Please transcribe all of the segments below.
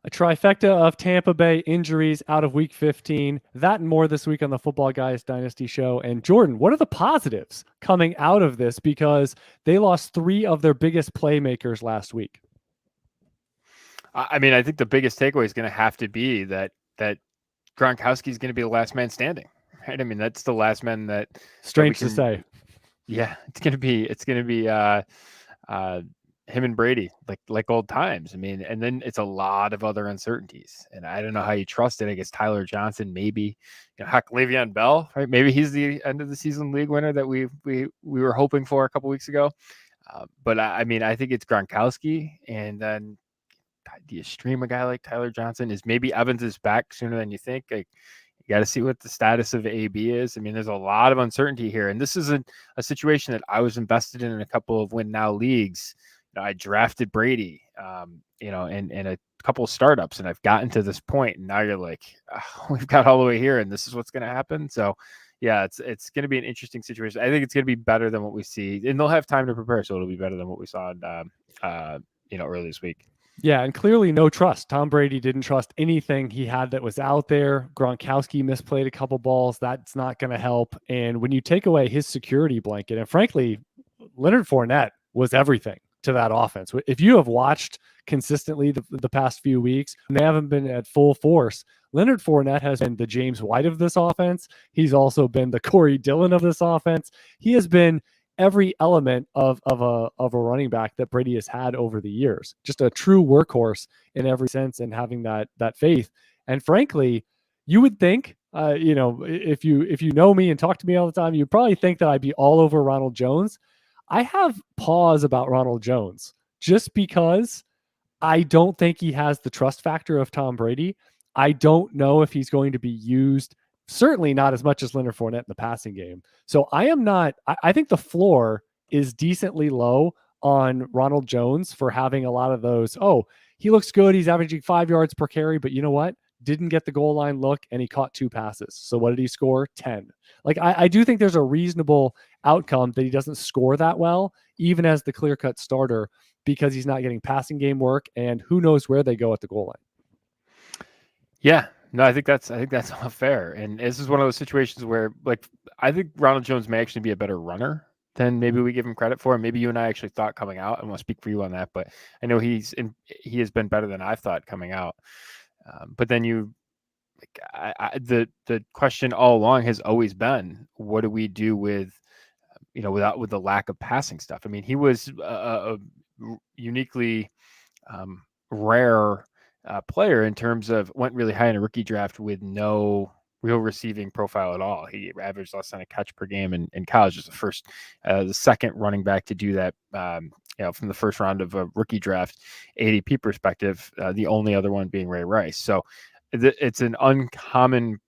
A trifecta of Tampa Bay injuries out of week 15. That and more this week on the Footballguys Dynasty Show. And Jordan, what are the positives coming out of this? Because they lost 3 of their biggest playmakers last week. I mean, I think the biggest takeaway is going to have to be that Gronkowski is going to be the last man standing, right? I mean, that's the last man that. Strange to say. Yeah, it's going to be him and Brady, like old times. I mean, and then it's a lot of other uncertainties, and I don't know how you trust it. I guess Tyler Johnson, maybe, heck, Le'Veon Bell, right? Maybe he's the end of the season league winner that we were hoping for a couple weeks ago. But I mean, I think it's Gronkowski, and then do you stream a guy like Tyler Johnson? Is maybe Evans is back sooner than you think? Like, you got to see what the status of AB is. I mean, there's a lot of uncertainty here, and this isn't a situation that I was invested in a couple of win now leagues. I drafted Brady, in a couple of startups, and I've gotten to this point, and now you're like, we've got all the way here, and this is what's going to happen. So, yeah, it's going to be an interesting situation. I think it's going to be better than what we see, and they'll have time to prepare, so it'll be better than what we saw, early this week. Yeah, and clearly no trust. Tom Brady didn't trust anything he had that was out there. Gronkowski misplayed a couple balls. That's not going to help. And when you take away his security blanket, and frankly, Leonard Fournette was everything to that offense. If you have watched consistently the past few weeks, and they haven't been at full force, Leonard Fournette has been the James White of this offense. He's also been the Corey Dillon of this offense. He has been every element of a running back that Brady has had over the years. Just a true workhorse in every sense, and having that faith. And frankly, you would think, if you know me and talk to me all the time, you'd probably think that I'd be all over Ronald Jones. I have pause about Ronald Jones just because I don't think he has the trust factor of Tom Brady. I don't know if he's going to be used, certainly not as much as Leonard Fournette in the passing game. So I think the floor is decently low on Ronald Jones for having a lot of those. Oh, he looks good. He's averaging 5 yards per carry, but you know what? Didn't get the goal line look, and he caught 2 passes. So what did he score? 10. Like, I do think there's a reasonable outcome that he doesn't score that well, even as the clear-cut starter, because he's not getting passing game work, and who knows where they go at the goal line. Yeah. No, I think that's all fair. And this is one of those situations where, like, I think Ronald Jones may actually be a better runner than maybe we give him credit for. Maybe you and I actually thought coming out. I want to speak for you on that, but I know he has been better than I thought coming out. But then the question all along has always been, what do we do with the lack of passing stuff? I mean, he was a uniquely rare player in terms of went really high in a rookie draft with no real receiving profile at all. He averaged less than a catch per game in college. As the second running back to do that. From the first round of a rookie draft ADP perspective, the only other one being Ray Rice. So it's an uncommon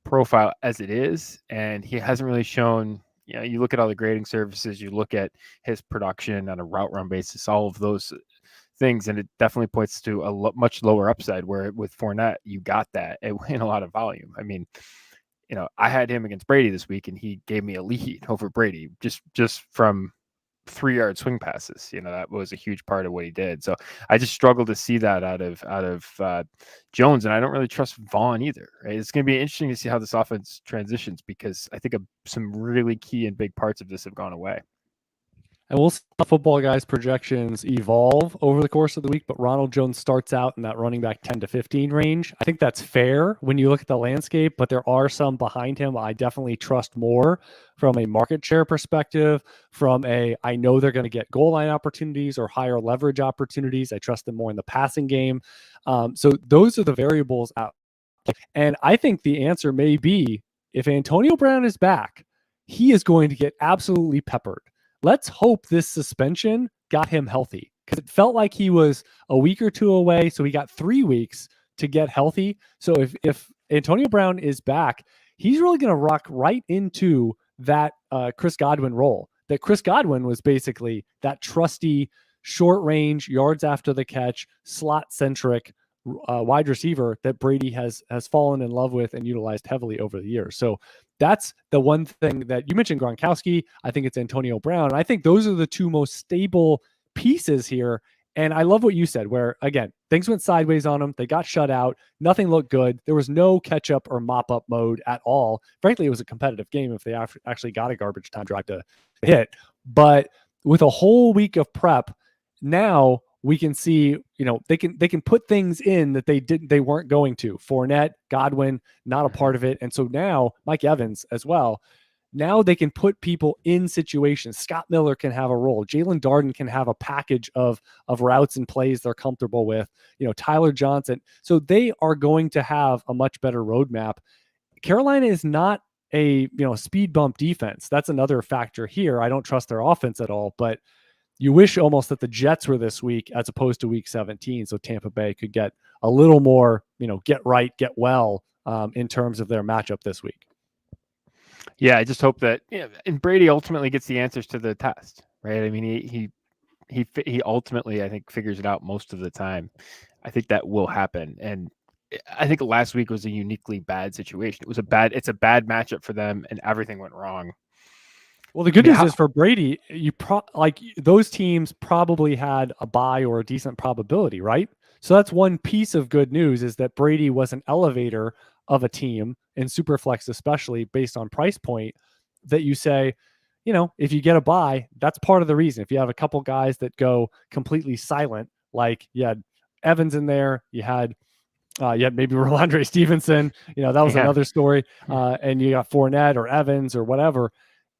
profile as it is, and he hasn't really shown. You look at all the grading services, you look at his production on a route run basis, all of those things, and it definitely points to a much lower upside, where with Fournette, you got that in a lot of volume. I mean, I had him against Brady this week, and he gave me a lead over Brady just from 3-yard swing passes. That was a huge part of what he did. So I just struggle to see that out of Jones, and I don't really trust Vaughn either. Right? It's going to be interesting to see how this offense transitions, because I think some really key and big parts of this have gone away. And we'll see how Footballguys projections evolve over the course of the week, but Ronald Jones starts out in that running back 10 to 15 range. I think that's fair when you look at the landscape, but there are some behind him I definitely trust more from a market share perspective, I know they're going to get goal line opportunities or higher leverage opportunities. I trust them more in the passing game. So those are the variables out. And I think the answer may be, if Antonio Brown is back, he is going to get absolutely peppered. Let's hope this suspension got him healthy, because it felt like he was a week or two away. So he got 3 weeks to get healthy. So if Antonio Brown is back, he's really going to rock right into that Chris Godwin role. That Chris Godwin was basically that trusty short range, yards after the catch, slot centric wide receiver that Brady has fallen in love with and utilized heavily over the years. So that's the one thing that you mentioned. Gronkowski, I think it's Antonio Brown. I think those are the two most stable pieces here. And I love what you said, where again, things went sideways on them. They got shut out. Nothing looked good. There was no catch up or mop up mode at all. Frankly, it was a competitive game if they actually got a garbage time drive to hit. But with a whole week of prep, now we can see, they can put things in that they weren't going to. Fournette, Godwin, not a part of it. And so now Mike Evans as well. Now they can put people in situations. Scott Miller can have a role. Jalen Darden can have a package of routes and plays they're comfortable with. Tyler Johnson. So they are going to have a much better roadmap. Carolina is not a speed bump defense. That's another factor here. I don't trust their offense at all, but you wish almost that the Jets were this week as opposed to week 17, so Tampa Bay could get a little more, get right, get well in terms of their matchup this week. Yeah, I just hope that and Brady ultimately gets the answers to the test, right? I mean, he ultimately, I think, figures it out most of the time. I think that will happen, and I think last week was a uniquely bad situation. It's a bad matchup for them, and everything went wrong. Well, the good news is for Brady, those teams probably had a bye or a decent probability, right? So that's one piece of good news, is that Brady was an elevator of a team in Superflex, especially based on price point, that you say, if you get a bye, that's part of the reason. If you have a couple guys that go completely silent, like you had Evans in there, you had maybe Rhamondre Stevenson, that was another story. And you got Fournette or Evans or whatever.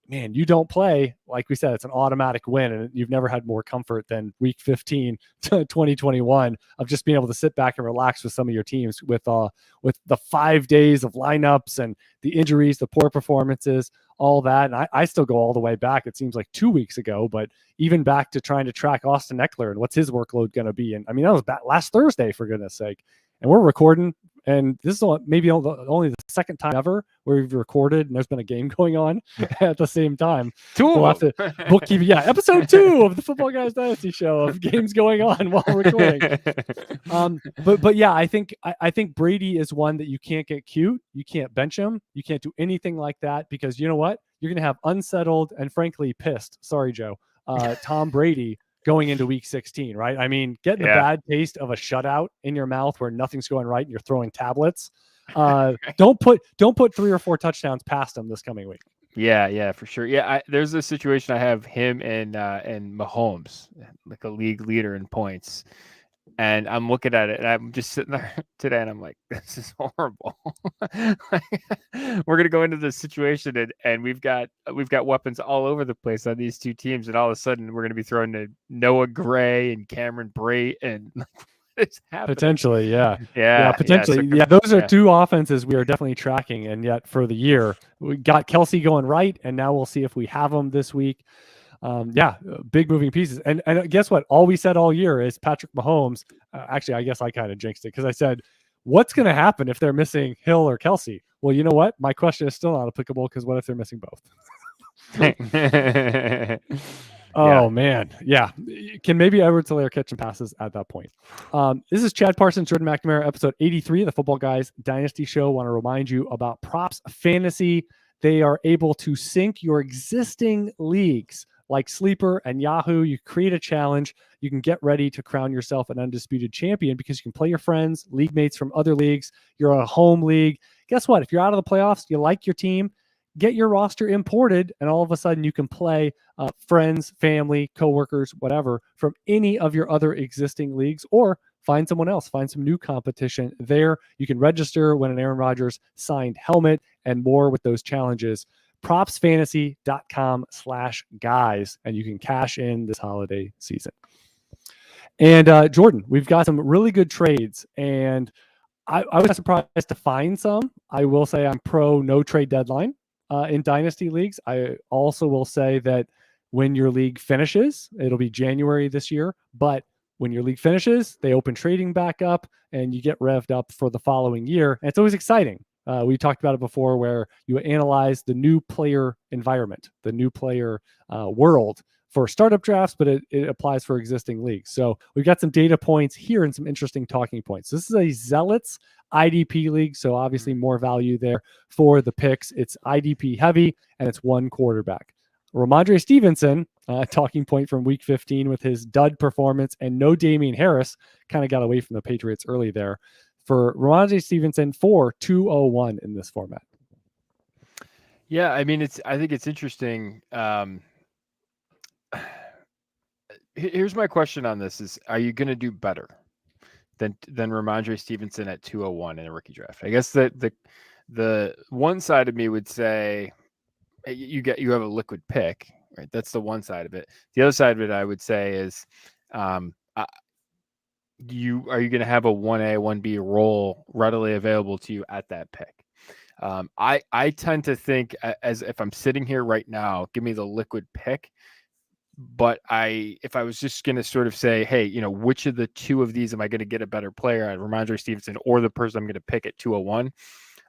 Man, you don't play, like we said, it's an automatic win, and you've never had more comfort than week 15 to 2021 of just being able to sit back and relax with some of your teams with the 5 days of lineups and the injuries, the poor performances, all that. And I still go all the way back. It seems like 2 weeks ago, but even back to trying to track Austin Eckler and what's his workload going to be. And I mean, that was last Thursday, for goodness sake. And we're recording, and this is maybe only the second time ever where we've recorded and there's been a game going on at the same time. We'll have to bookkeep. Yeah, episode 2 of the Footballguys Dynasty Show of games going on while recording. But yeah, I think Brady is one that you can't get cute. You can't bench him. You can't do anything like that, because you know what? You're going to have unsettled and frankly pissed. Sorry, Joe. Tom Brady going into week 16, right? I mean, getting the bad taste of a shutout in your mouth where nothing's going right and you're throwing tablets. Don't put 3 or 4 touchdowns past him this coming week. Yeah, for sure. Yeah, there's a situation I have him and Mahomes, like a league leader in points. And I'm looking at it, and I'm just sitting there today, and I'm like, this is horrible. We're gonna go into this situation, and we've got weapons all over the place on these two teams, and all of a sudden we're gonna be throwing to Noah Gray and Cameron Brate, and it's happening. Potentially, yeah, potentially, So, those are two offenses we are definitely tracking, and yet for the year we got Kelsey going right, and now we'll see if we have him this week. Big moving pieces. And guess what? All we said all year is Patrick Mahomes. Actually, I guess I kind of jinxed it, because I said, what's going to happen if they're missing Hill or Kelsey? Well, you know what? My question is still not applicable, because what if they're missing both? Man. Yeah. Can maybe Edwards-Helaire catch some passes at that point? This is Chad Parsons, Jordan McNamara, episode 83 of the Footballguys Dynasty Show. Want to remind you about Props Fantasy. They are able to sync your existing leagues like Sleeper and Yahoo. You create a challenge. You can get ready to crown yourself an undisputed champion, because you can play your friends, league mates from other leagues. You're on a home league. Guess what? If you're out of the playoffs, you like your team, get your roster imported, and all of a sudden you can play friends, family, coworkers, whatever, from any of your other existing leagues, or find someone else, find some new competition there. You can register, win an Aaron Rodgers signed helmet, and more with those challenges. propsfantasy.com/guys, and you can cash in this holiday season. And Jordan, we've got some really good trades, and I was surprised to find some. I will say I'm pro no trade deadline in dynasty leagues. I also will say that when your league finishes, it'll be January this year, but when your league finishes, they open trading back up and you get revved up for the following year. And it's always exciting We talked about it before, where you analyze the new player environment, the new player world for startup drafts, but it applies for existing leagues. So we've got some data points here and some interesting talking points. This is a Zealots IDP league, so obviously more value there for the picks. It's IDP heavy, and it's one quarterback. Rhamondre Stevenson, talking point from week 15 with his dud performance and no Damian Harris, kind of got away from the Patriots early there. For Rhamondre Stevenson, for 201 in this format. Yeah, I mean, I think it's interesting. Here's my question on this: is are you going to do better than Rhamondre Stevenson at 201 in a rookie draft? I guess that the one side of me would say you have a liquid pick, right? That's the one side of it. The other side of it, I would say, is are you going to have a 1A, 1B role readily available to you at that pick? I tend to think, as if I'm sitting here right now, give me the liquid pick. But if I was just going to sort of say, hey, which of the two of these am I going to get a better player at, Rhamondre Stevenson or the person I'm going to pick at 201?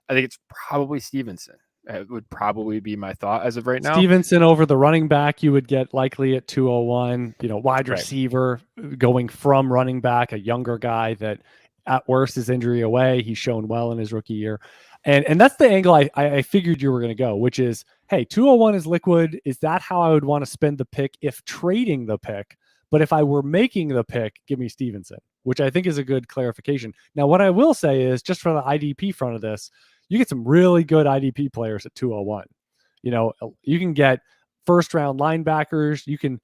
I think it's probably Stevenson. It would probably be my thought as of right now. Stevenson over the running back, you would get likely at 201, wide receiver going from running back, a younger guy that at worst is injury away. He's shown well in his rookie year. And that's the angle I figured you were going to go, which is, hey, 201 is liquid. Is that how I would want to spend the pick if trading the pick? But if I were making the pick, give me Stevenson, which I think is a good clarification. Now, what I will say is, just for the IDP front of this, you get some really good IDP players at 201. You can get first round linebackers. You can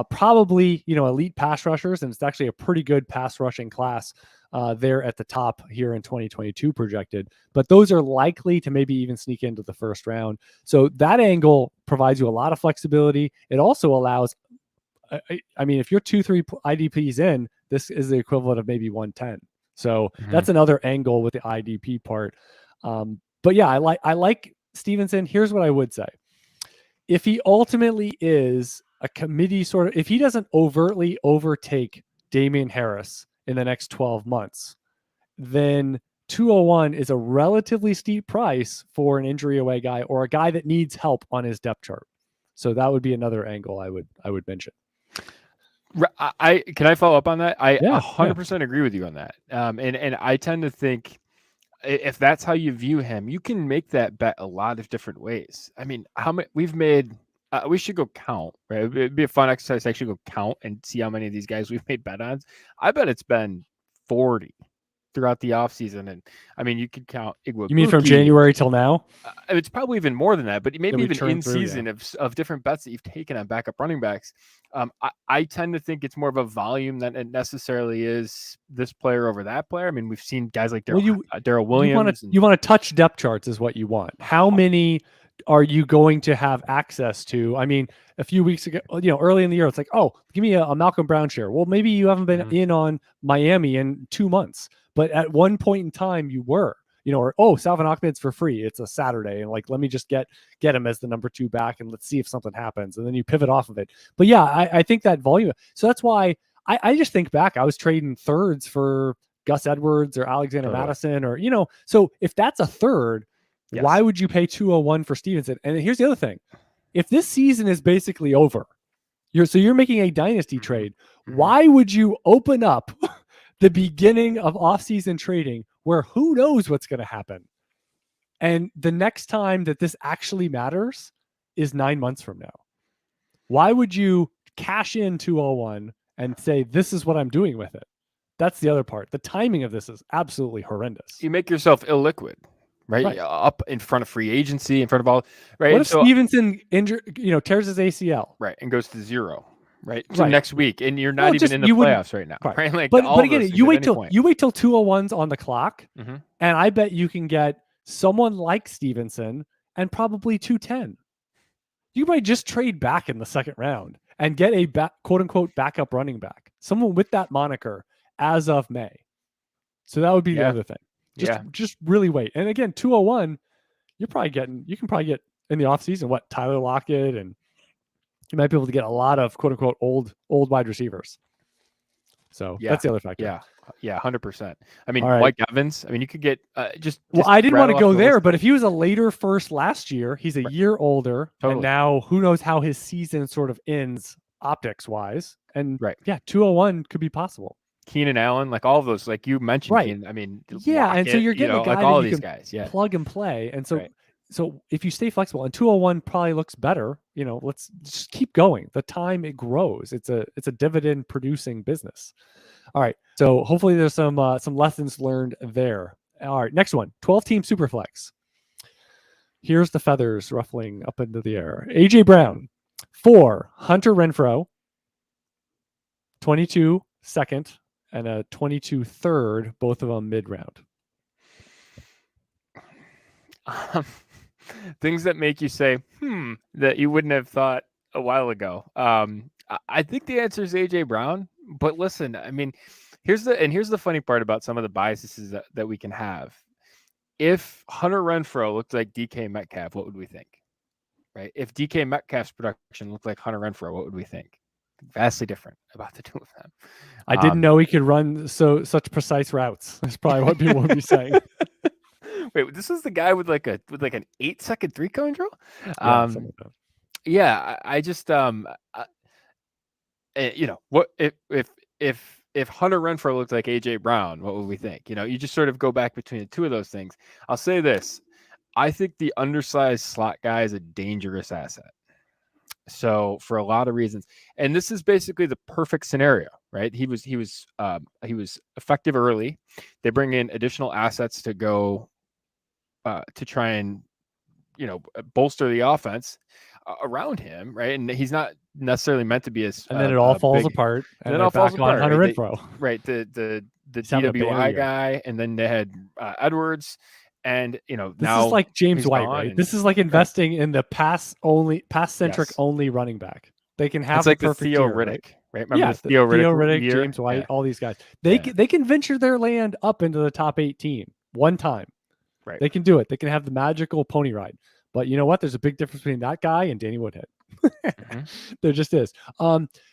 probably, elite pass rushers. And it's actually a pretty good pass rushing class there at the top here in 2022 projected. But those are likely to maybe even sneak into the first round. So that angle provides you a lot of flexibility. It also allows, if you're 2-3 IDPs in, this is the equivalent of maybe 110. So that's another angle with the IDP part. But yeah, I like Stevenson. Here's what I would say. If he ultimately is a committee if he doesn't overtly overtake Damian Harris in the next 12 months, then 201 is a relatively steep price for an injury away guy or a guy that needs help on his depth chart. So that would be another angle I would mention. Can I follow up on that? I 100% agree with you on that. And I tend to think, if that's how you view him, you can make that bet a lot of different ways. I mean, how many we've made, we should go count, right? It'd be a fun exercise to actually go count and see how many of these guys we've made bet-ons. I bet it's been 40 throughout the offseason. And I mean, you could count. You mean from January till now? It's probably even more than that, but maybe even in season of different bets that you've taken on backup running backs. I tend to think it's more of a volume than it necessarily is this player over that player. I mean, we've seen guys like Darrell Williams. You want to touch depth charts is what you want. How many are you going to have access to? I mean, a few weeks ago, early in the year, it's like, oh, give me a Malcolm Brown share. Well, maybe you haven't been in on Miami in 2 months, but at one point in time you were, or, Salvin Ahmed's for free. It's a Saturday. And let me just get him as the number 2 back and let's see if something happens. And then you pivot off of it. But yeah, I think that volume. So that's why I just think back, I was trading thirds for Gus Edwards or Alexander Madison or, so if that's a third, why would you pay 201 for Stevenson? And here's the other thing. If this season is basically over, you're making a dynasty trade, why would you open up the beginning of off-season trading where who knows what's going to happen? And the next time that this actually matters is 9 months from now. Why would you cash in 201 and say, this is what I'm doing with it? That's the other part. The timing of this is absolutely horrendous. You make yourself illiquid. Right? Up in front of free agency, in front of all, right? What if Stevenson tears his ACL? Right, and goes to 0, right? So next week, and you're not even in the playoffs right now, right? Like, but again, you wait till 201's on the clock, and I bet you can get someone like Stevenson and probably 210. You might just trade back in the second round and get a quote unquote backup running back, someone with that moniker as of May. So that would be the other thing. Just really wait. And again, 201, you can probably get in the offseason, Tyler Lockett, and you might be able to get a lot of quote unquote old wide receivers. So that's the other factor. Yeah. Yeah, 100%. I mean, All right. Mike Evans. I mean, you could get just. Well, I didn't want to rattle off go the there, list. but if he was a later first last year, he's a Right. year older, and Totally. now who knows how his season sort of ends optics wise. And Right. yeah, 201 could be possible. Keenan Allen, like all of those, like you mentioned, Right. Keenan, I mean, Yeah, and so Lockett, you're getting a like guy all that of you these can guys. Yeah. plug and play. And so Right. so if you stay flexible, and 201 probably looks better, let's just keep going. The time it grows, it's a dividend producing business. All right, so hopefully there's some lessons learned there. All right, next one, 12-team superflex. Here's the feathers ruffling up into the air. AJ Brown, 4 Hunter Renfrow, 22 second, and a 22 third, both of them mid round. Things that make you say, that you wouldn't have thought a while ago. I think the answer is AJ Brown. But listen, I mean, here's the funny part about some of the biases that we can have. If Hunter Renfrow looked like DK Metcalf, what would we think? Right? If DK Metcalf's production looked like Hunter Renfrow, what would we think? Vastly different about the two of them. I didn't know he could run such precise routes. That's probably what people would be saying. Wait, this is the guy with like an 8-second 3-cone drill? Yeah, I just what if Hunter Renfrow looked like AJ Brown, what would we think? You just sort of go back between the two of those things. I'll say this. I think the undersized slot guy is a dangerous asset. So for a lot of reasons, and this is basically the perfect scenario, right? He was effective early. They bring in additional assets to go to try and bolster the offense around him, right? And he's not necessarily meant to be as and then it all falls apart, and then it all falls apart. Hunter Renfrow, right? The DWI guy, and then they had Edwards. And this now is like James White, right? This is like investing in the pass centric only running back. They can have like the perfect Theo year, Riddick, right? Remember the Theo Riddick, James White, all these guys. They can venture their land up into the top 18 one time. Right. They can do it. They can have the magical pony ride. But you know what? There's a big difference between that guy and Danny Woodhead. There just is.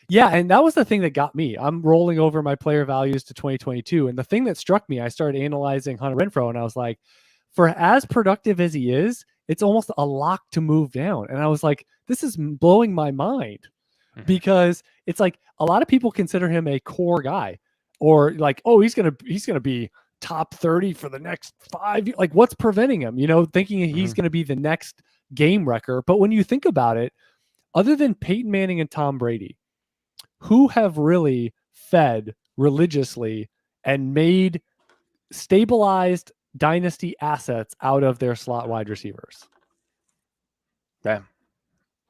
Yeah, and that was the thing that got me. I'm rolling over my player values to 2022, and the thing that struck me, I started analyzing Hunter Renfrow, and I was like, for as productive as he is, it's almost a lock to move down. And I was like, this is blowing my mind because it's like a lot of people consider him a core guy, or like, oh, he's gonna be top 30 for the next 5 years. Like, what's preventing him? Thinking he's going to be the next game wrecker. But when you think about it, other than Peyton Manning and Tom Brady, who have really fed religiously and made stabilized dynasty assets out of their slot wide receivers? Damn.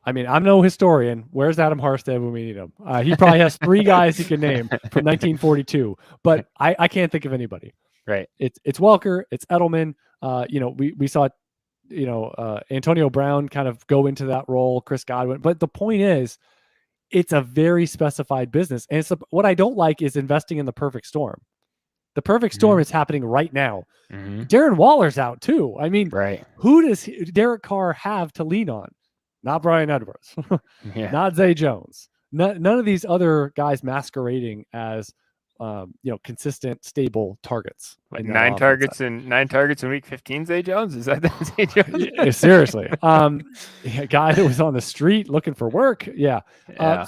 I mean, I'm no historian. Where's Adam Harstead when we need him? He probably has 3 guys he could name from 1942, but I can't think of anybody. Right. It's Welker, it's Edelman. We saw Antonio Brown kind of go into that role, Chris Godwin. But the point is, it's a very specified business. And what I don't like is investing in the perfect storm. The perfect storm is happening right now. Darren Waller's out too. I mean, who does Derek Carr have to lean on? Not Brian Edwards, not Zay Jones, none of these other guys masquerading as consistent, stable targets. Like 9 targets in week 15. Zay Jones, is that Zay Jones? Yeah, seriously, a guy that was on the street looking for work.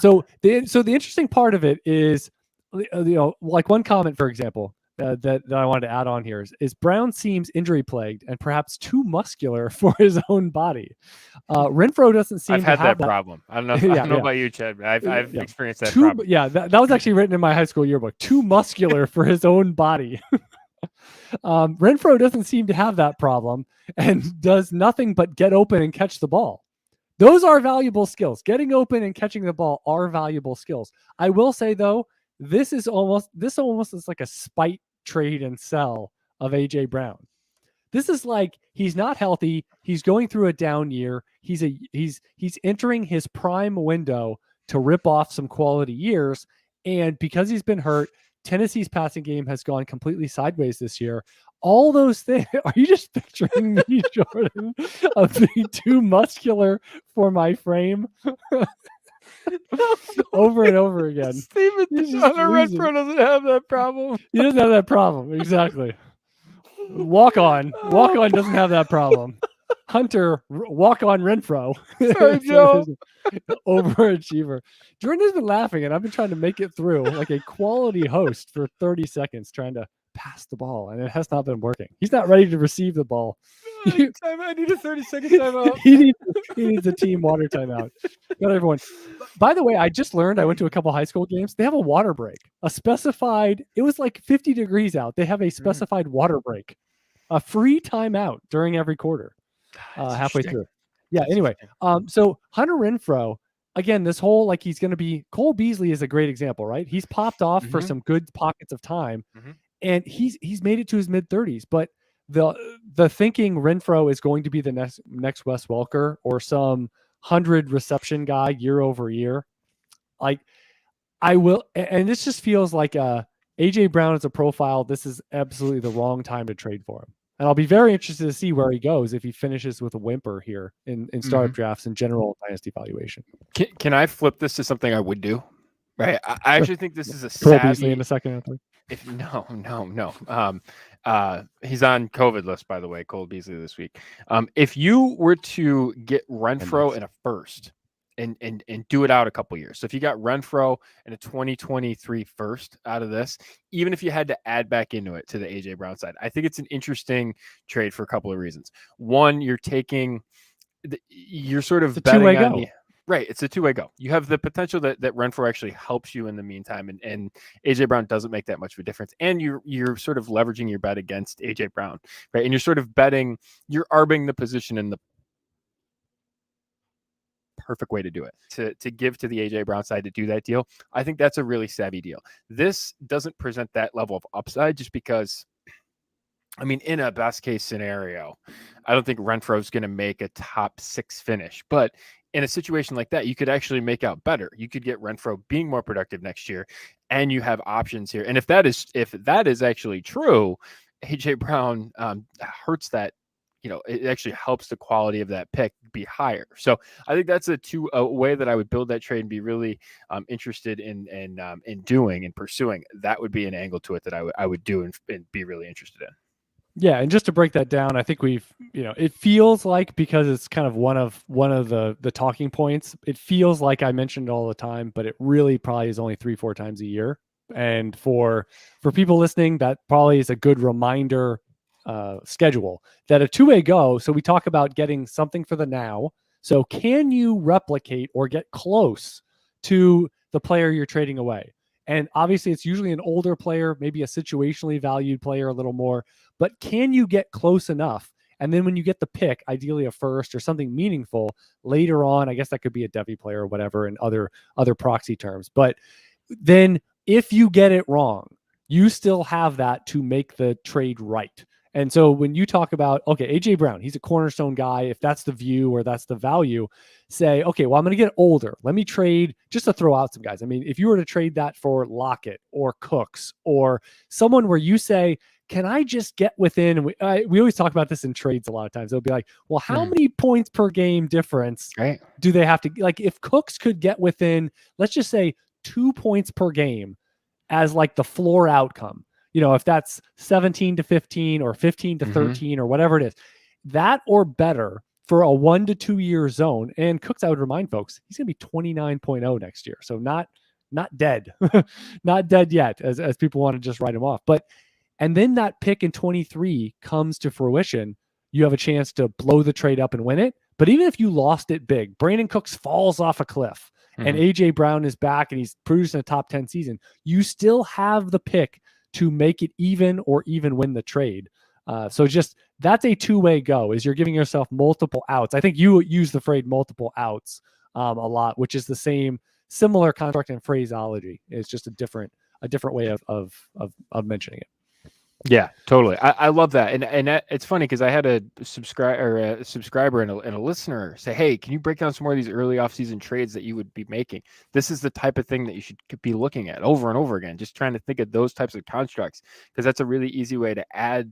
So the interesting part of it is, like one comment, for example, that I wanted to add on here is Brown seems injury plagued and perhaps too muscular for his own body. Renfrow doesn't seem. I've had that problem. I don't know about you, Chad, but I've experienced that problem. Yeah, that was actually written in my high school yearbook. Too muscular for his own body. Renfrow doesn't seem to have that problem and does nothing but get open and catch the ball. Those are valuable skills. Getting open and catching the ball are valuable skills. I will say though, this almost is like a spite trade and sell of AJ Brown. This is like, he's not healthy. He's going through a down year. He's entering his prime window to rip off some quality years. And because he's been hurt, Tennessee's passing game has gone completely sideways this year. All those things. Are you just picturing me, Jordan, of being too muscular for my frame? over and over again. Hunter Renfrow doesn't have that problem. He doesn't have that problem. Exactly. Walk on doesn't have that problem. Hunter walk on Renfrow. Sorry, Joe. Overachiever. Jordan has been laughing, and I've been trying to make it through like a quality host for 30 seconds, trying to pass the ball, and it has not been working. He's not ready to receive the ball. I need a 30-second timeout. he needs a team water timeout. Got everyone. By the way, I just learned, I went to a couple high school games. They have a water break, a specified, it was like 50 degrees out. They have a specified water break, a free timeout during every quarter, halfway through. Yeah. Anyway, so Hunter Renfrow, again, this whole, like, he's going to be, Cole Beasley is a great example, right? He's popped off for some good pockets of time, and he's made it to his mid 30s, but the thinking Renfrow is going to be the next Wes Welker or some 100 reception guy year over year. Like, I will, and this just feels like AJ Brown is a profile. This is absolutely the wrong time to trade for him. And I'll be very interested to see where he goes if he finishes with a whimper here in startup drafts and general dynasty valuation. Can I flip this to something I would do? Right. I actually think this is a Cole Beasley in a second. No. He's on COVID list, by the way, Cole Beasley this week. If you were to get Renfrow in a first and do it out a couple years. So if you got Renfrow and a 2023 first out of this, even if you had to add back into it to the AJ Brown side, I think it's an interesting trade for a couple of reasons. One, you're sort of betting on right. It's a two-way go. You have the potential that Renfrow actually helps you in the meantime, and AJ Brown doesn't make that much of a difference. And you're sort of leveraging your bet against AJ Brown, right? And you're sort of betting, you're arbing the position in the perfect way to do it, to give to the AJ Brown side to do that deal. I think that's a really savvy deal. This doesn't present that level of upside just because, I mean, in a best case scenario, I don't think Renfrow's going to make a top 6 finish, but in a situation like that, you could actually make out better. You could get Renfrow being more productive next year, and you have options here. And if that is actually true, AJ Brown hurts that. It actually helps the quality of that pick be higher. So I think that's a way that I would build that trade and be really interested in doing and pursuing. That would be an angle to it that I would do and be really interested in. Yeah, and just to break that down, I think it feels like, because it's kind of one of the talking points, it feels like I mentioned all the time, but it really probably is only 3-4 times a year. And for people listening, that probably is a good reminder schedule that a two-way go. So we talk about getting something for the now. So can you replicate or get close to the player you're trading away? And obviously it's usually an older player, maybe a situationally valued player a little more, but can you get close enough? And then when you get the pick, ideally a first or something meaningful later on, I guess that could be a Devi player or whatever in other proxy terms. But then if you get it wrong, you still have that to make the trade right. And so when you talk about, okay, AJ Brown, he's a cornerstone guy. If that's the view or that's the value, say, okay, well, I'm going to get older. Let me trade, just to throw out some guys. I mean, if you were to trade that for Lockett or Cooks or someone where you say, can I just get within, we always talk about this in trades a lot of times. It'll be like, well, how many points per game difference do they have to, like, if Cooks could get within, let's just say 2 points per game as like the floor outcome, if that's 17-15 or 15-13 or whatever it is, that or better for a 1 to 2 year zone. And Cooks, I would remind folks, he's going to be 29.0 next year. So not dead, not dead yet, as people want to just write him off. And then that pick in 23 comes to fruition. You have a chance to blow the trade up and win it. But even if you lost it big, Brandon Cooks falls off a cliff and AJ Brown is back and he's producing a top 10 season, you still have the pick to make it even or even win the trade. So just that's a two-way go, is you're giving yourself multiple outs. I think you use the phrase multiple outs a lot, which is the similar construct and phraseology. It's just a different way of mentioning it. Yeah, totally. I love that. And it's funny because I had a subscriber and a listener say, hey, can you break down some more of these early offseason trades that you would be making? This is the type of thing that you should be looking at over and over again, just trying to think of those types of constructs, because that's a really easy way to add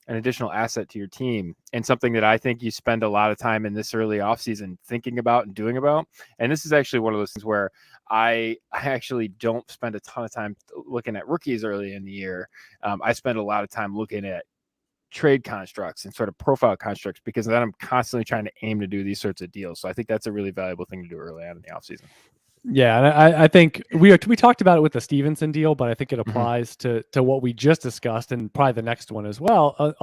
an additional asset to your team, and something that I think you spend a lot of time in this early offseason thinking about and doing about. And this is actually one of those things where I actually don't spend a ton of time looking at rookies early in the year. I spend a lot of time looking at trade constructs and sort of profile constructs, because then I'm constantly trying to aim to do these sorts of deals. So I think that's a really valuable thing to do early on in the offseason. Yeah, and I think we talked about it with the Stevenson deal, but I think it applies to what we just discussed, and probably the next one as well.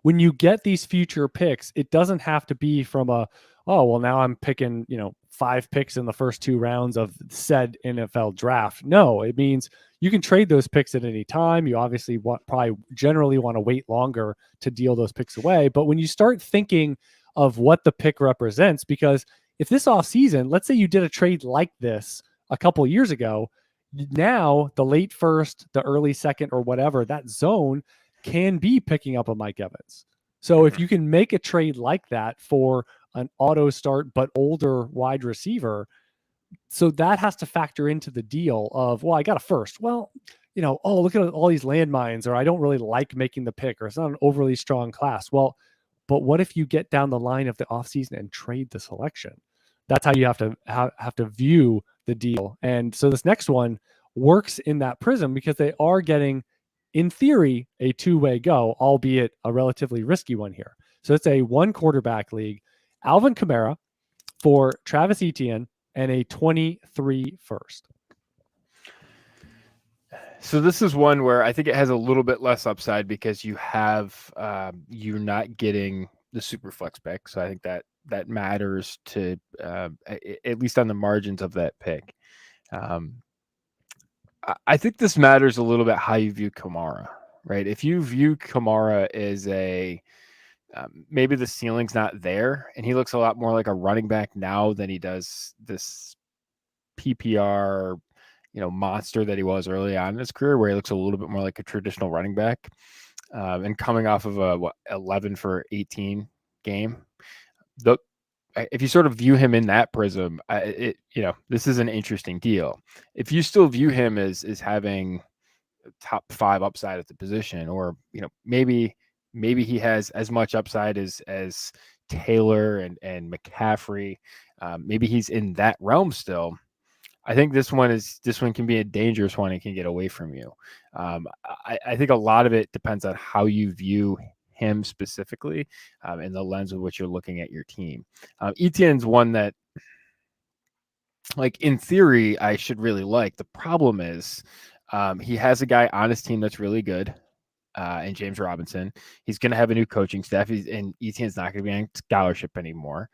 When you get these future picks, it doesn't have to be from now I'm picking 5 picks in the first 2 rounds of said NFL draft. No, it means you can trade those picks at any time. You obviously probably generally want to wait longer to deal those picks away. But when you start thinking of what the pick represents, because if this offseason, let's say you did a trade like this a couple years ago, now the late first, the early second, or whatever, that zone can be picking up a Mike Evans. So if you can make a trade like that for an auto start but older wide receiver, so that has to factor into the deal of, well, I got a first. Well, look at all these landmines, or I don't really like making the pick, or it's not an overly strong class. Well, but what if you get down the line of the offseason and trade the selection? That's how you have to view the deal. And so this next one works in that prism, because they are getting, in theory, a 2-way go, albeit a relatively risky one here. So it's a 1 quarterback league. Alvin Kamara for Travis Etienne and a 23 first. So this is one where I think it has a little bit less upside, because you're not getting the super flex pick. So I think that matters to at least on the margins of that pick. I think this matters a little bit how you view Kamara, right? If you view Kamara as maybe the ceiling's not there, and he looks a lot more like a running back now than he does this PPR, monster that he was early on in his career, where he looks a little bit more like a traditional running back, and coming off of a 11 for 18 game. If you sort of view him in that prism, this is an interesting deal. If you still view him as having top 5 upside at the position, or maybe he has as much upside as Taylor and McCaffrey, maybe he's in that realm still. I think this one can be a dangerous one and can get away from you. I think a lot of it depends on how you view him specifically, in the lens of which you're looking at your team. Etienne's one that, like, in theory, I should really like. The problem is he has a guy on his team that's really good, and James Robinson. He's going to have a new coaching staff, and Etienne's not going to be on scholarship anymore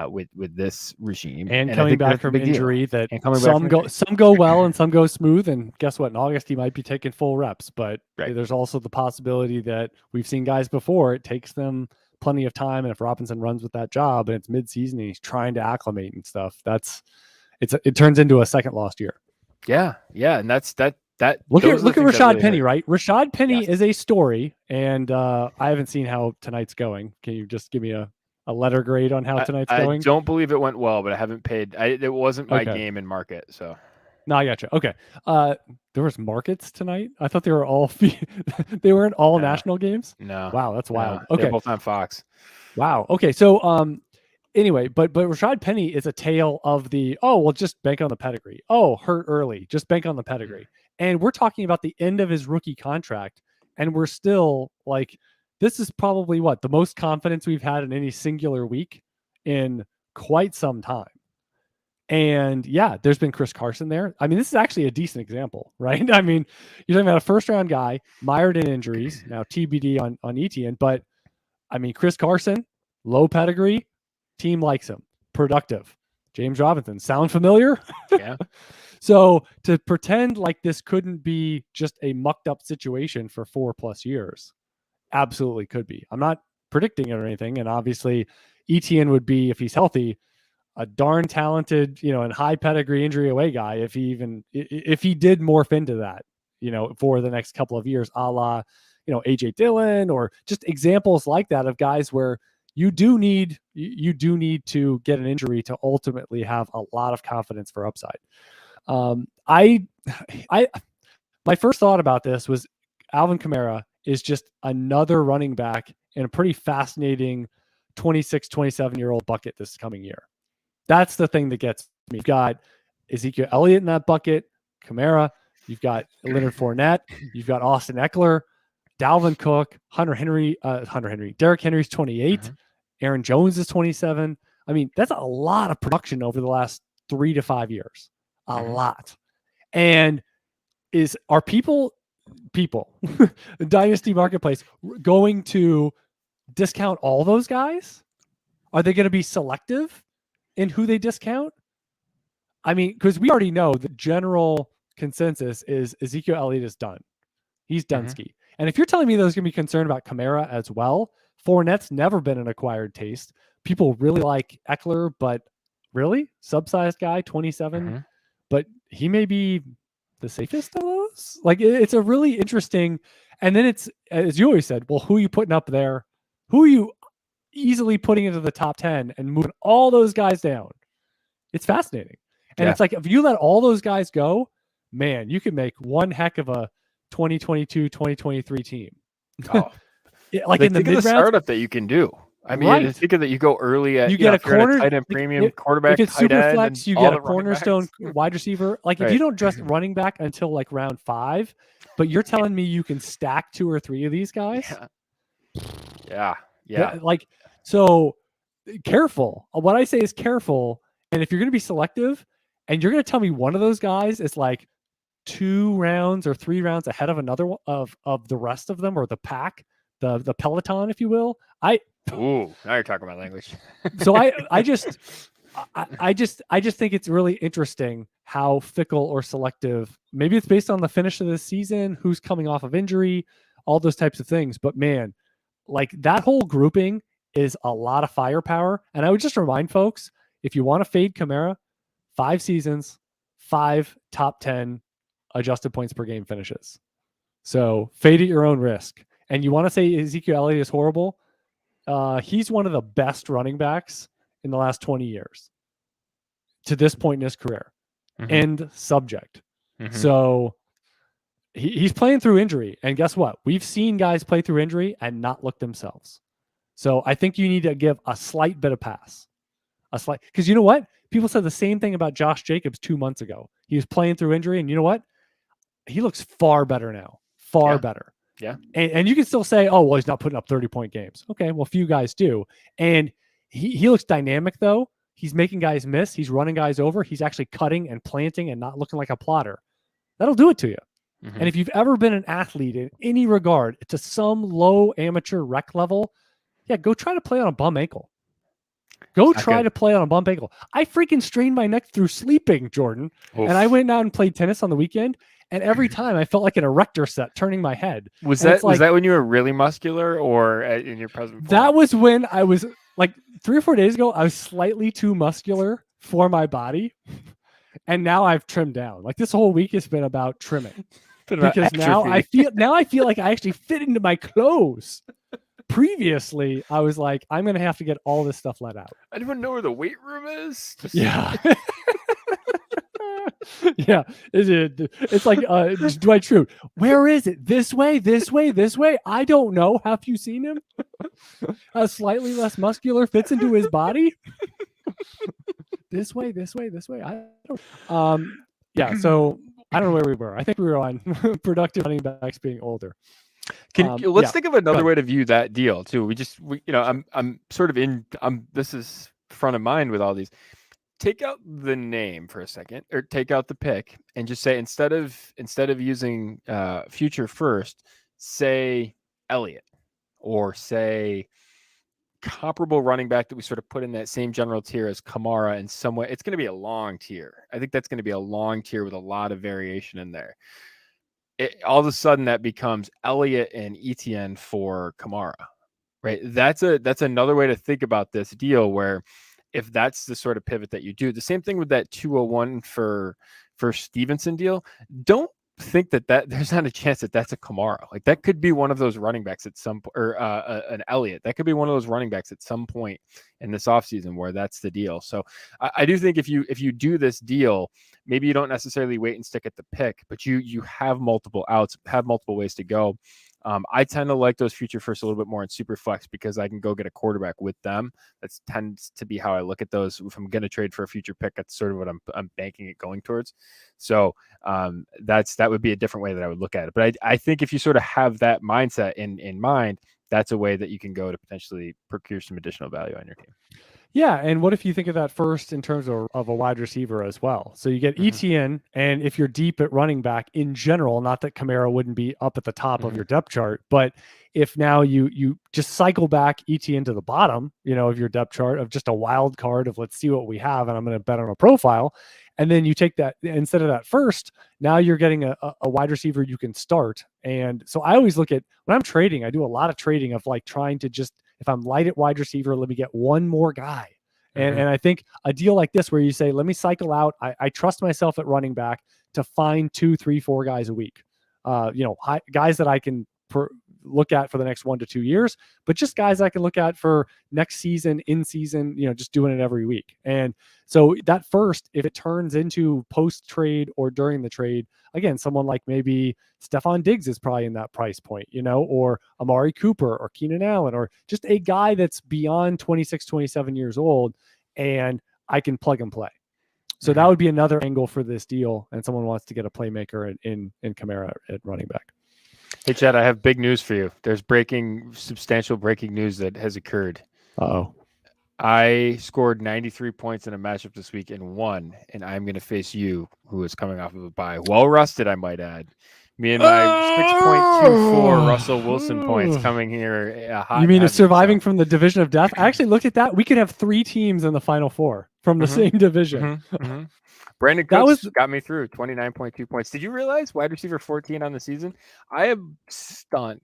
with this regime. And coming back from injury, that some go well and some go smooth. And guess what? In August, he might be taking full reps. But there's also the possibility that we've seen guys before. It takes them plenty of time. And if Robinson runs with that job and it's midseason and he's trying to acclimate and stuff, it turns into a second lost year. Yeah. And that's that. Look at Rashad really Penny, right? Rashad Penny is a story, and I haven't seen how tonight's going. Can you just give me a letter grade on how tonight's going? I don't believe it went well, but I haven't paid. It wasn't my game in market, so. No, I gotcha. Okay. There was markets tonight. I thought they were all they weren't all national games. No. Wow, that's wild. No, okay, they're both on Fox. Wow. Okay, so anyway, but Rashad Penny is a tale of just bank on the pedigree. Hurt early, just bank on the pedigree. And we're talking about the end of his rookie contract, and we're still like, this is probably the most confidence we've had in any singular week in quite some time. And yeah, there's been Chris Carson there. I mean, this is actually a decent example, right? I mean, you're talking about a first-round guy mired in injuries, now TBD on Etienne, but I mean, Chris Carson, low pedigree, team likes him, productive. James Robinson, sound familiar? Yeah. So to pretend like this couldn't be just a mucked up situation for 4+ years, absolutely could be. I'm not predicting it or anything. And obviously Etienne would be, if he's healthy, a darn talented, and high pedigree injury away guy. If he did morph into that, for the next couple of years, a la, AJ Dillon, or just examples like that of guys where you do need to get an injury to ultimately have a lot of confidence for upside. My first thought about this was Alvin Kamara is just another running back in a pretty fascinating 26, 27-year-old bucket this coming year. That's the thing that gets me. You've got Ezekiel Elliott in that bucket, Kamara. You've got Leonard Fournette. You've got Austin Eckler, Dalvin Cook, Derrick Henry's 28. Mm-hmm. Aaron Jones is 27. I mean, that's a lot of production over the last 3 to 5 years. A lot. And are people the Dynasty marketplace going to discount all those guys? Are they going to be selective in who they discount? I mean, because we already know the general consensus is Ezekiel Elliott is done. He's Dunsky. And if you're telling me there's going to be concern about Kamara as well, Fournette's never been an acquired taste. People really like Eckler, but really? Subsized guy, 27. But he may be the safest of those. Like, it's a really interesting. And then it's, as you always said, well, who are you putting up there? Who are you easily putting into the top 10 and moving all those guys down? It's fascinating. And it's like, if you let all those guys go, man, you can make one heck of a 2022, 2023 team. Oh, like in the mid-round startup that you can do. I mean, think of that. You go early at, you get a corner, tight end premium quarterback, you get super flex, you get a cornerstone wide receiver. Like, if you don't just running back until like round 5, but you're telling me you can stack 2 or 3 of these guys. Yeah. Like, so careful. What I say is careful. And if you're going to be selective and you're going to tell me one of those guys is like 2 rounds or 3 rounds ahead of another of the rest of them, or the pack, the peloton, if you will. Ooh, now you're talking about language. So I just think it's really interesting how fickle or selective. Maybe it's based on the finish of the season, who's coming off of injury, all those types of things. But man, like, that whole grouping is a lot of firepower. And I would just remind folks, if you want to fade Kamara, 5 seasons, 5 top 10 adjusted points per game finishes. So fade at your own risk. And you want to say Ezekiel Elliott is horrible? He's one of the best running backs in the last 20 years to this point in his career. End subject. So he's playing through injury. And guess what? We've seen guys play through injury and not look themselves. So I think you need to give a slight bit of pass. Because you know what? People said the same thing about Josh Jacobs 2 months ago. He was playing through injury, and you know what? He looks far better now. Far better. Yeah. And you can still say, oh, well, he's not putting up 30-point games. Okay, well, few guys do. And he looks dynamic, though. He's making guys miss. He's running guys over. He's actually cutting and planting and not looking like a plotter. That'll do it to you. And if you've ever been an athlete in any regard to some low amateur rec level, go try to play on a bum ankle. Go try to play on a bum ankle. I freaking strained my neck through sleeping, Jordan. Oof. And I went out and played tennis on the weekend. And every time I felt like an erector set turning my head. Was that when you were really muscular, or in your present form? That was when I was like 3 or 4 days ago. I was slightly too muscular for my body. And now I've trimmed down. Like, this whole week has been about trimming. Because now I feel like I actually fit into my clothes. Previously, I was like, I'm going to have to get all this stuff let out. I don't even know where the weight room is. Yeah. Yeah. It's like Dwight Schrute. Where is it? This way, this way, this way? I don't know. Have you seen him? Slightly less muscular, fits into his body. This way, this way, this way. I don't. Yeah. So I don't know where we were. I think we were on productive running backs being older. Let's think of another way to view that deal too. I'm sort of this is front of mind with all these. Take out the name for a second, or take out the pick, and just say, instead of using future first, say Elliott, or say comparable running back that we sort of put in that same general tier as Kamara in some way. It's going to be a long tier. I think that's going to be a long tier with a lot of variation in there. All of a sudden that becomes Elliott and Etienne for Kamara, right? That's another way to think about this deal, where if that's the sort of pivot that you do, the same thing with that 201 for Stevenson deal, don't think that there's not a chance that that's a Kamara. Like, that could be one of those running backs at some, or an Elliott. That could be one of those running backs at some point in this offseason where that's the deal. So I do think if you do this deal, maybe you don't necessarily wait and stick at the pick, but you have multiple outs, have multiple ways to go. I tend to like those future firsts a little bit more in super flex because I can go get a quarterback with them. That tends to be how I look at those. If I'm going to trade for a future pick, that's sort of what I'm banking it going towards. So that would be a different way that I would look at it. But I think if you sort of have that mindset in mind, that's a way that you can go to potentially procure some additional value on your team. Yeah, and what if you think of that first in terms of a wide receiver as well? So you get Etienne, and if you're deep at running back in general, not that Kamara wouldn't be up at the top of your depth chart, but if now you just cycle back Etienne to the bottom, of your depth chart of just a wild card of let's see what we have, and I'm going to bet on a profile, and then you take that instead of that first, now you're getting a wide receiver you can start. And so I always look at when I'm trading, I do a lot of trading of like trying to just, if I'm light at wide receiver, let me get one more guy. And I think a deal like this where you say, let me cycle out, I trust myself at running back to find 2, 3, 4 guys a week, guys that I can look at for the next 1 to 2 years, but just guys I can look at for next season, in season, just doing it every week. And so that first, if it turns into post trade or during the trade, again, someone like maybe Stephon Diggs is probably in that price point, or Amari Cooper or Keenan Allen, or just a guy that's beyond 26, 27 years old, and I can plug and play. So that would be another angle for this deal. And someone wants to get a playmaker in Kamara at running back. Hey, Chad, I have big news for you. There's substantial breaking news that has occurred. Uh-oh. I scored 93 points in a matchup this week and won, and I'm going to face you, who is coming off of a bye. Well rested, I might add. Me and my 6.24 Russell Wilson points coming here. You mean surviving from the division of death? I actually looked at that. We could have 3 teams in the Final Four from the same division. Brandon Cooks got me through 29.2 points. Did you realize wide receiver 14 on the season? I am stunned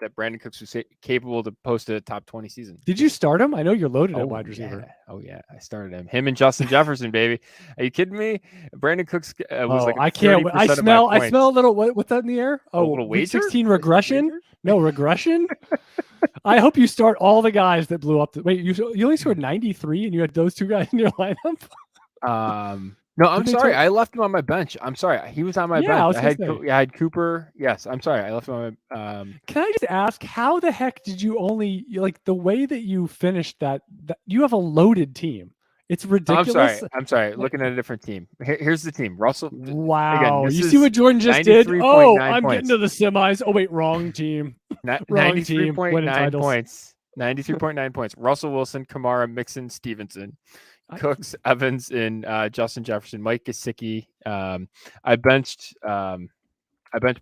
that Brandon Cooks was capable to post a top 20 season. Did you start him? I know you're loaded at wide receiver. Yeah. Oh yeah, I started him and Justin Jefferson, baby. Are you kidding me? Brandon Cooks was like, I can't. I smell a little. What's that in the air? Oh, a little wager? 16 regression. No regression. I hope you start all the guys that blew up. Wait, you only scored 93, and you had those 2 guys in your lineup. No, I'm sorry. I left him on my bench. I'm sorry. He was on my bench. I had Cooper. Yes, I'm sorry. I left him on my Can I just ask, how the heck did you only, like, the way that you finished that you have a loaded team. It's ridiculous. I'm sorry. Looking at a different team. Here's the team. Russell. Wow. Again, you see what Jordan just did? Oh, I'm getting to the semis. Oh, wait, wrong team. Wrong team. 93.9 points. 93.9 points. Russell Wilson, Kamara, Mixon, Stevenson. Cooks, Evans, and Justin Jefferson, Mike Gesicki. I benched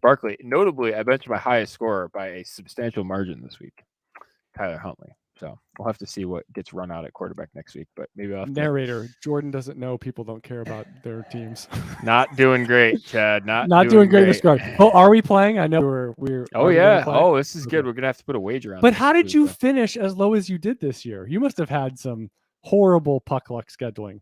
Barkley. Notably, I benched my highest scorer by a substantial margin this week, Tyler Huntley. So we'll have to see what gets run out at quarterback next week. But maybe I'll have narrator. Jordan doesn't know people don't care about their teams. Not doing great, Chad. Not doing great this card. Oh, are we playing? I know we're. Oh yeah. Oh, this is good. We're gonna have to put a wager on. But how did you finish as low as you did this year? You must have had some horrible puck luck scheduling.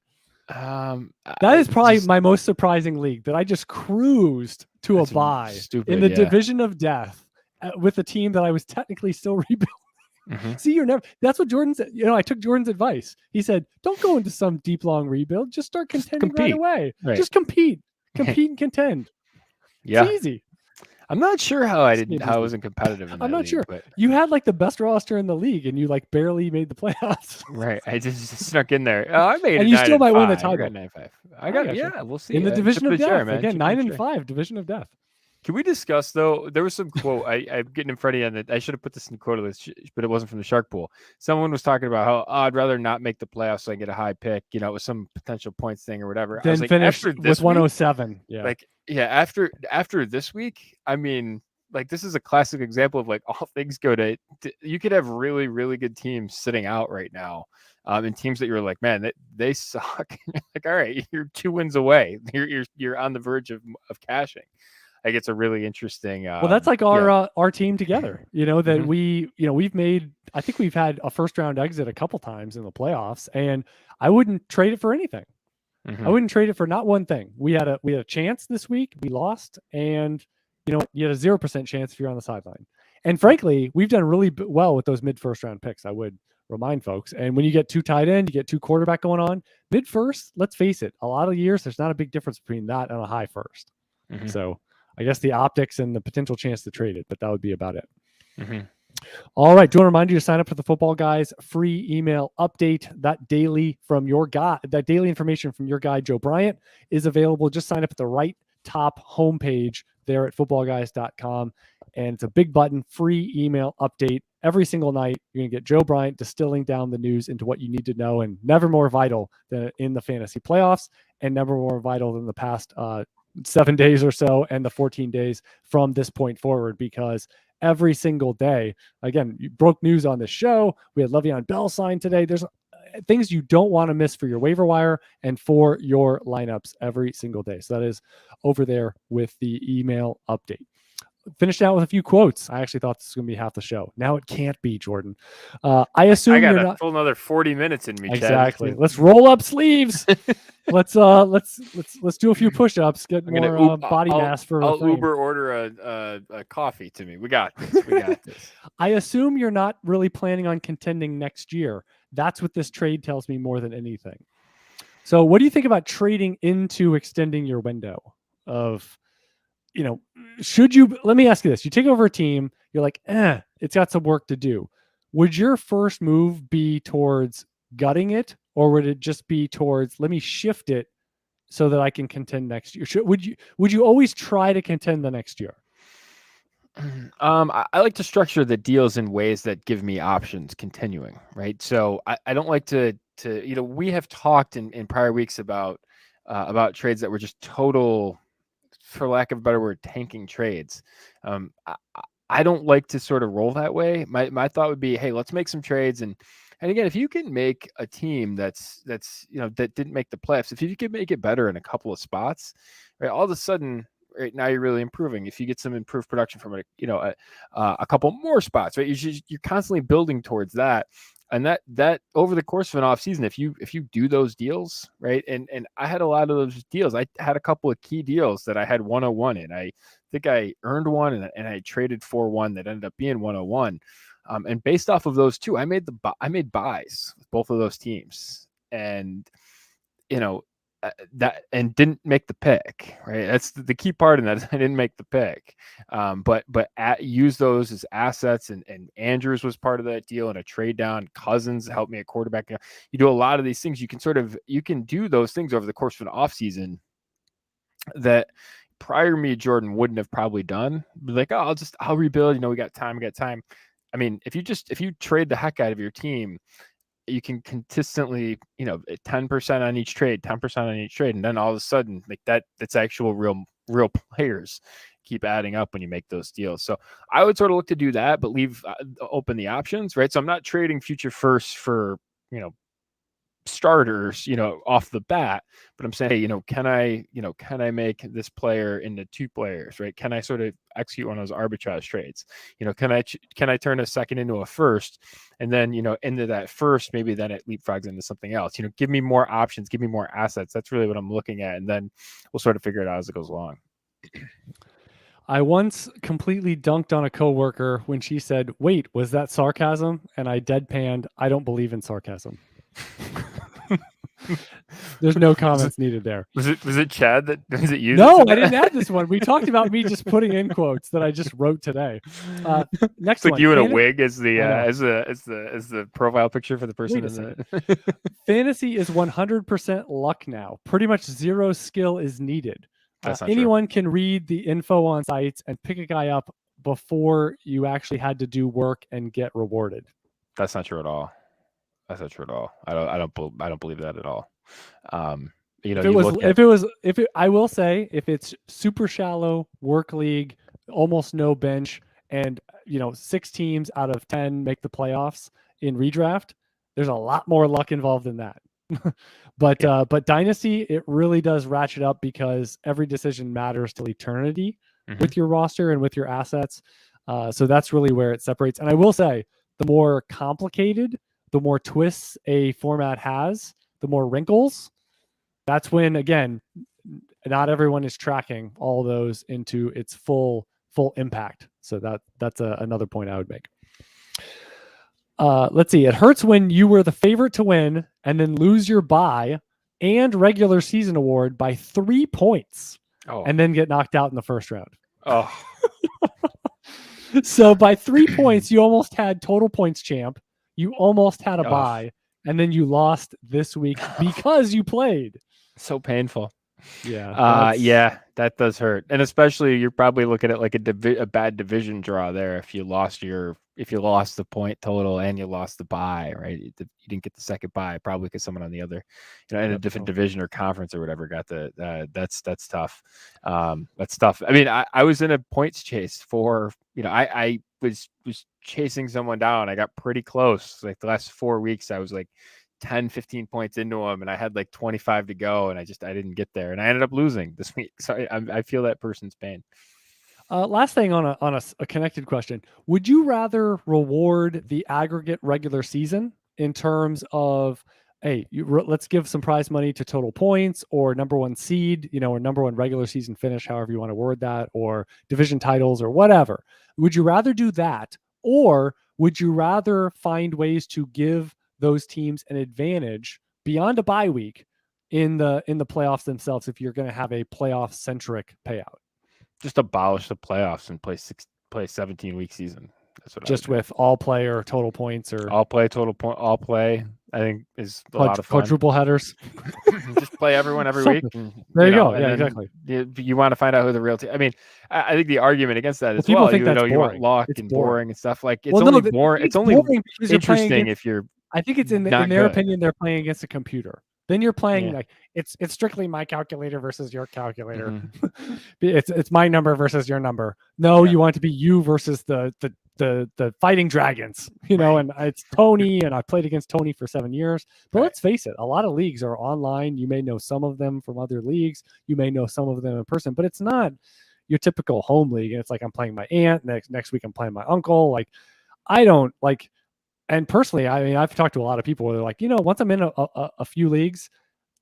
That is probably my most surprising league, that I just cruised to a bye in the division of death with a team that I was technically still rebuilding. See, that's what Jordan said. I took Jordan's advice. He said, don't go into some deep, long rebuild. Just start contending right away. Right. Just compete and contend. Yeah. It's easy. I'm not sure how I wasn't competitive in that I'm not league, sure. But you had like the best roster in the league, and you like barely made the playoffs. Right. I just snuck in there. Oh, I made it. And you still might win the title. I got it. Yeah, we'll see. In the division of death. Again, 9-5, division of death. Can we discuss, though? There was some quote. I'm getting in front of you on that. I should have put this in the quote list, but it wasn't from the Shark Pool. Someone was talking about how I'd rather not make the playoffs so I get a high pick, with some potential points thing or whatever. Then finish with 107. After this week, I mean, like, this is a classic example of like all things go to. You could have really, really good teams sitting out right now, and teams that you're like, man, they suck. Like, all right, you're 2 wins away. You're on the verge of cashing. Like, it's a really interesting. Well, that's like our team together. That we've made. I think we've had a first round exit a couple times in the playoffs, and I wouldn't trade it for anything. I wouldn't trade it for not one thing. We had a chance this week. We lost, and you had a 0% chance if you're on the sideline. And frankly, we've done really well with those mid first round picks. I would remind folks. And when you get 2 tight end, you get 2 quarterback going on mid first. Let's face it, a lot of years there's not a big difference between that and a high first. So I guess the optics and the potential chance to trade it, but that would be about it. Mm-hmm. All right. Do want to remind you to sign up for the Football Guys free email update. That daily information from your guy, Joe Bryant, is available. Just sign up at the right top homepage there at footballguys.com. And it's a big button, free email update. Every single night, you're going to get Joe Bryant distilling down the news into what you need to know, and never more vital than in the fantasy playoffs, and never more vital than the past 7 days or so and the 14 days from this point forward, because every single day, again, you broke news on this show. We had Le'Veon Bell signed today. There's things you don't want to miss for your waiver wire and for your lineups every single day. So that is over there with the email update. Finished out with a few quotes. I actually thought this was going to be half the show. Now it can't be, Jordan. I assume I got you're a not full another 40 minutes in me. Exactly. Chad. Let's roll up sleeves. let's do a few push-ups. Get more body mass for. I'll Uber order a coffee to me. We got this. We got this. I assume you're not really planning on contending next year. That's what this trade tells me more than anything. So, what do you think about trading into extending your window of? Should you, let me ask you this. You take over a team, you're like, it's got some work to do. Would your first move be towards gutting it, or would it just be towards, let me shift it so that I can contend next year? Would you always try to contend the next year? I like to structure the deals in ways that give me options continuing, right? So I don't like to we have talked in prior weeks about trades that were just total, for lack of a better word, tanking trades. I don't like to sort of roll that way. My thought would be, hey, let's make some trades. And again, if you can make a team that didn't make the playoffs, if you can make it better in a couple of spots, right, all of a sudden, right now you're really improving. If you get some improved production from a couple more spots, right, you're constantly building towards that. And that over the course of an off season, if you do those deals, right, and I had a lot of those deals. I had a couple of key deals that I had 101 in. I think I earned one, and I traded for one that ended up being 101. And based off of those two, I made buys with both of those teams, and that and didn't make the pick, right? That's the key part in that. I didn't make the pick, but use those as assets, and Andrews was part of that deal, and a trade down. Cousins helped me at quarterback. You do a lot of these things. You can do those things over the course of an off season that prior me, Jordan, wouldn't have probably done. Be like, oh, I'll rebuild. We got time. I mean, if you trade the heck out of your team, you can consistently, 10% on each trade, 10% on each trade. And then all of a sudden, like that's actual real players keep adding up when you make those deals. So I would sort of look to do that, but leave open the options, right? So I'm not trading future firsts for, starters, off the bat, but I'm saying, hey, can I make this player into two players, right? Can I sort of execute one of those arbitrage trades? Can I turn a second into a first, and then, into that first, maybe then it leapfrogs into something else, give me more options, give me more assets. That's really what I'm looking at. And then we'll sort of figure it out as it goes along. I once completely dunked on a coworker when she said, "Wait, was that sarcasm?" And I deadpanned, "I don't believe in sarcasm." There's no comments needed there. Was it Chad was it you? No, I didn't add this one. We talked about me just putting in quotes that I just wrote today. Next it's like one. You in a wig as the profile picture for the person. Fantasy is 100% luck now. Pretty much zero skill is needed. Anyone can read the info on sites and pick a guy up before you actually had to do work and get rewarded. That's not true at all. I don't believe that at all. I will say, if it's super shallow work league, almost no bench, and 6 teams out of 10 make the playoffs in redraft, there's a lot more luck involved in that. But Dynasty, it really does ratchet up, because every decision matters till eternity with your roster and with your assets. So that's really where it separates. And I will say, the more complicated, the more twists a format has, the more wrinkles. That's when, again, not everyone is tracking all those into its full impact. So that's another point I would make. Let's see. It hurts when you were the favorite to win and then lose your bye and regular season award by 3 points, and then get knocked out in the first round. Oh. So by 3 points, you almost had total points champ. You almost had a Oh. bye, and then you lost this week because you played. So painful. Yeah. Yeah, that does hurt, and especially you're probably looking at like a bad division draw there if you lost the point total and you lost the bye, right? You didn't get the second bye, probably because someone on the other, in a different division or conference or whatever got the. That's tough. That's tough. I mean, I was in a points chase for I was chasing someone down. I got pretty close. Like the last 4 weeks, I was like 10, 15 points into them, and I had like 25 to go, and I didn't get there, and I ended up losing this week. So I feel that person's pain. Last thing on a connected question: would you rather reward the aggregate regular season in terms of, hey, let's give some prize money to total points or number one seed, or number one regular season finish, however you want to word that, or division titles or whatever? Would you rather do that, or would you rather find ways to give those teams an advantage beyond a bye week in the playoffs themselves if you're going to have a playoff centric payout? Just abolish the playoffs and play 17-week season. That's what just with all play or total points or all play, all play. I think is a lot of fun. Quadruple headers. Just play everyone every week. There you go. Yeah, exactly. You want to find out who the real team. I mean, I think the argument against that is people think that's you want luck it's and boring and stuff. Like it's boring. It's only interesting if you're. I think it's in their opinion they're playing against a computer. Then you're playing like it's strictly my calculator versus your calculator. Mm-hmm. it's my number versus your number. No, you want it to be you versus the fighting dragons, and it's Tony, and I played against Tony for 7 years. But let's face it, a lot of leagues are online. You may know some of them from other leagues. You may know some of them in person, but it's not your typical home league. And it's like I'm playing my aunt next week. I'm playing my uncle. Like I don't like. And personally, I mean, I've talked to a lot of people where they're like, once I'm in a few leagues,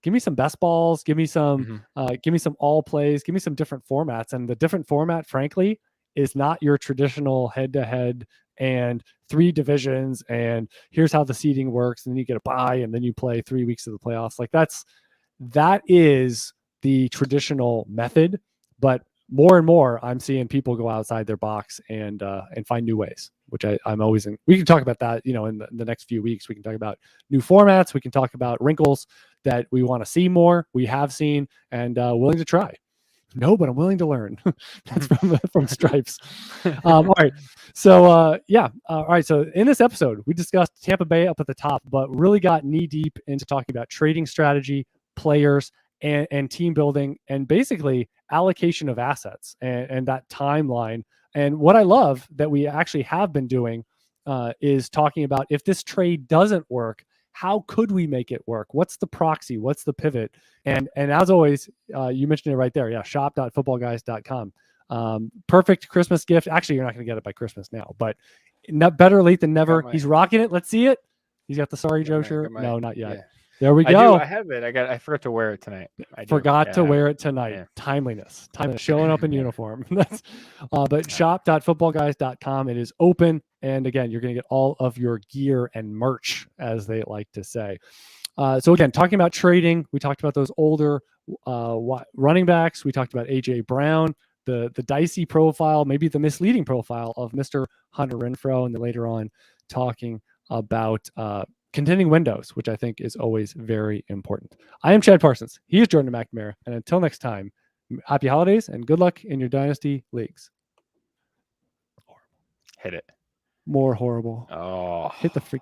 give me some best balls, give me some all plays, give me some different formats. And the different format, frankly, is not your traditional head-to-head and 3 divisions. And here's how the seeding works. And then you get a bye, and then you play 3 weeks of the playoffs. Like that is the traditional method. But more and more, I'm seeing people go outside their box and find new ways, which I'm always in. We can talk about that, in the next few weeks. We can talk about new formats. We can talk about wrinkles that we want to see more, we have seen, and willing to try. No, but I'm willing to learn. That's from Stripes. All right. So, all right. So in this episode, we discussed Tampa Bay up at the top, but really got knee deep into talking about trading strategy, players, and team building, and basically allocation of assets and that timeline. And what I love that we actually have been doing is talking about, if this trade doesn't work, how could we make it work? What's the proxy? What's the pivot? And as always, you mentioned it right there. Yeah, shop.footballguys.com. Perfect Christmas gift. Actually, you're not going to get it by Christmas now, but better late than never. He's rocking it. Let's see it. He's got the Sorry Joe shirt. No, not yet. Yeah. There we go. I have it. I forgot to wear it tonight. Forgot to wear it tonight. Yeah. Timeliness, showing up in uniform. That's but shop.footballguys.com. It is open. And again, you're going to get all of your gear and merch, as they like to say. So again, talking about trading, we talked about those older running backs. We talked about AJ Brown, the dicey profile, maybe the misleading profile of Mr. Hunter Renfrow, and then later on talking about contending windows, which I think is always very important. I am Chad Parsons. He is Jordan McNamara. And until next time, happy holidays and good luck in your dynasty leagues. Hit it. More horrible. Oh. Hit the freaking